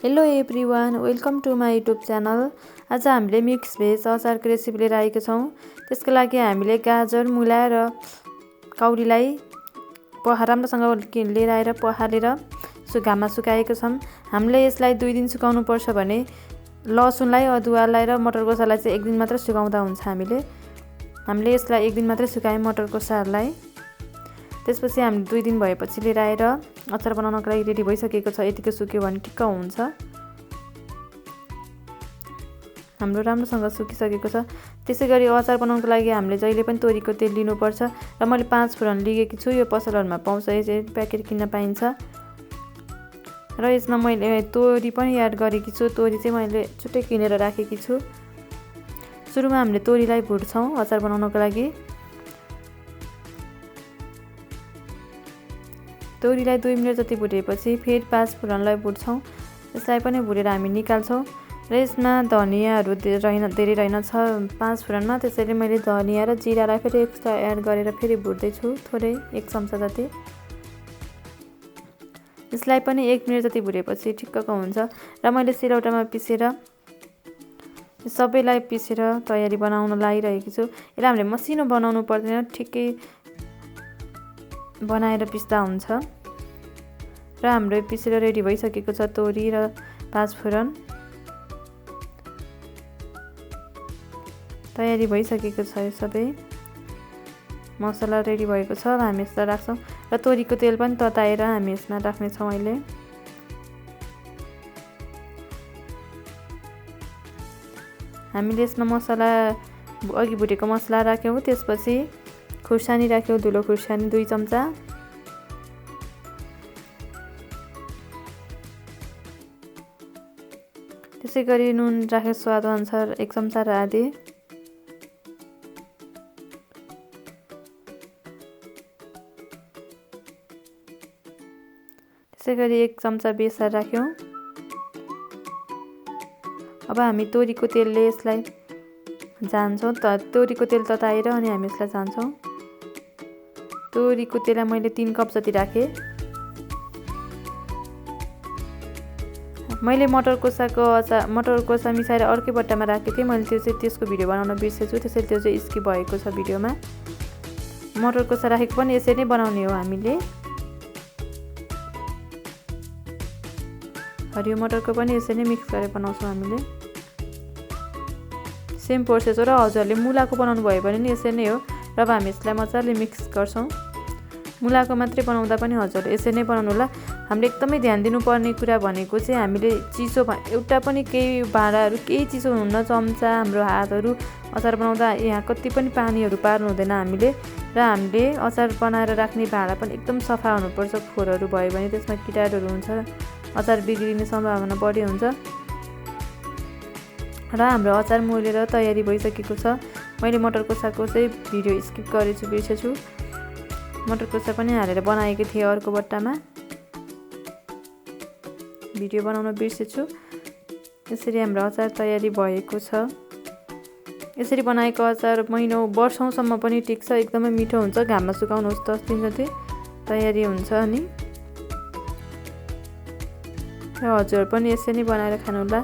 Hello everyone, welcome to my YouTube channel. आज हामीले mix veg अचारको रेसिपी लिएर आएका छौँ। त्यसको लागि हामीले गाजर, मुला र कौरीलाई राम्रोसँग लिएर आएर पखालेर घाममा सुकाएको छौँ। हामीले यसलाई 2 दिन सुकाउनु पर्छ भने लसुनलाई, अदुवालाई र मटरको सागलाई चाहिँ 1 दिन मात्र सुकाउँदा हुन्छ। हामीले यसलाई 1 दिन मात्रै सुकायौँ मटरको सागलाई। त्यसपछि हामीले 2 दिन भएपछि लिएर आएर अचार बनाउनको लागि रेडी भइसकेको छ। यतिको सुक्यो भने ठिक्क हुन्छ। हाम्रो राम्रोसँग सुकिसकेको छ। त्यसै गरी अचार बनाउनको लागि हामीले जहिले पनि तोरीको तेल लिनुपर्छ र मैले 5 फुरन लिएको छु। यो पसलहरूमा पाउँछ, यो प्याकेट किन्न पाइन्छ। र यसमा मैले तोरी पनि एड गरेकी छु। तोरी चाहिँ मैले छुट्टै किनेर राखेकी छु। सुरुमा हामीले तोरीलाई भुट्छौँ अचार बनाउनको लागि। तोरीलाई 2 मिनेट जति भुटेपछि फेरि 5 फुरनलाई भुट्छौँ। यसलाई पनि भुटेर हामी निकाल्छौँ। र यसमा धनियाँहरू धेरै रहेनछ 5 फुरनमा, त्यसैले मैले धनियाँ र जिरालाई फेरि एक्स्ट्रा एड गरेर फेरि भुट्दैछु, थोरै 1 चम्चा जति। यसलाई पनि 1 मिनेट जति भुटेपछि ठिक्कको हुन्छ। र मैले सिलौटामा पिसेर सबैलाई तयारी बनाउन लागिरहेकी छु। यसलाई हामीले मसिनो बनाउनु पर्दैन, ठिकै बनाएर पिस्दा हुन्छ। र हाम्रो पिसेर रेडी भइसकेको छ तोरी र 5 फुरन। तयारी भइसकेको छ। यो सबै मसला रेडी भएको छ। हामी यसलाई राख्छौँ र तोरीको तेल पनि तताएर हामी यसमा राख्नेछौँ अहिले। हामीले यसमा मसला अघि भुटेको मसला राख्यौँ। त्यसपछि खुर्सानी राख्यौँ, धुलो खुर्सानी 2 चम्चा। त्यसै गरी नुन राख्यो स्वादअनुसार 1 चम्चा र आधी। त्यसै गरी 1 चम्चा बेसार राख्यौँ। अब हामी तोरीको तेलले यसलाई जान्छौँ। तोरीको तेल तताएर अनि हामी यसलाई जान्छौँ। तोरीको तेललाई मैले 3 कप जति राखेँ। मैले मटर कोसा मिसाएर अर्कै बट्टामा राखेको थिएँ। मैले त्यसको भिडियो बनाउन बिर्सेछु, त्यसैले त्यो चाहिँ स्किप भएको छ भिडियोमा। मटर कोसा राखेको पनि यसरी नै बनाउने हो हामीले। हरियो मटरको पनि यसरी नै मिक्स गरेर बनाउँछौँ हामीले। सेम प्रोसेस हो। र हजुरहरूले मुलाको बनाउनु भयो भने नि यसरी नै हो। र अब हामी यसलाई मजाले मिक्स गर्छौँ। मुलाको मात्रै बनाउँदा पनि हजुरहरूले यसरी नै बनाउनु होला। हामीले एकदमै ध्यान दिनुपर्ने कुरा भनेको चाहिँ हामीले चिसो एउटा पनि केही भाँडाहरू केही चिसो हुन्न। चम्चा, हाम्रो हातहरू अचार बनाउँदा यहाँ कति पनि पानीहरू पार्नु हुँदैन हामीले। र हामीले अचार बनाएर राख्ने भाँडा पनि एकदम सफा हुनुपर्छ। फोहोरहरू भयो भने त्यसमा किटाणुहरू हुन्छ, अचार बिग्रिने सम्भावना बढी हुन्छ। र हाम्रो अचार मोलेर तयारी भइसकेको छ। मैले मटर कोसाको चाहिँ भिडियो स्किप बिर्सेछु। मटर कोसा पनि हालेर बनाएको थिएँ अर्को बट्टामा, भिडियो बनाउन बिर्सेछु। यसरी हाम्रो अचार तयारी भएको छ। यसरी बनाएको अचार वर्षौँसम्म पनि टिक्छ, एकदमै मिठो हुन्छ। घाममा सुकाउनुहोस् 10 दिन जति तयारी हुन्छ। अनि र हजुर पनि यसरी नै बनाएर खानुहोला।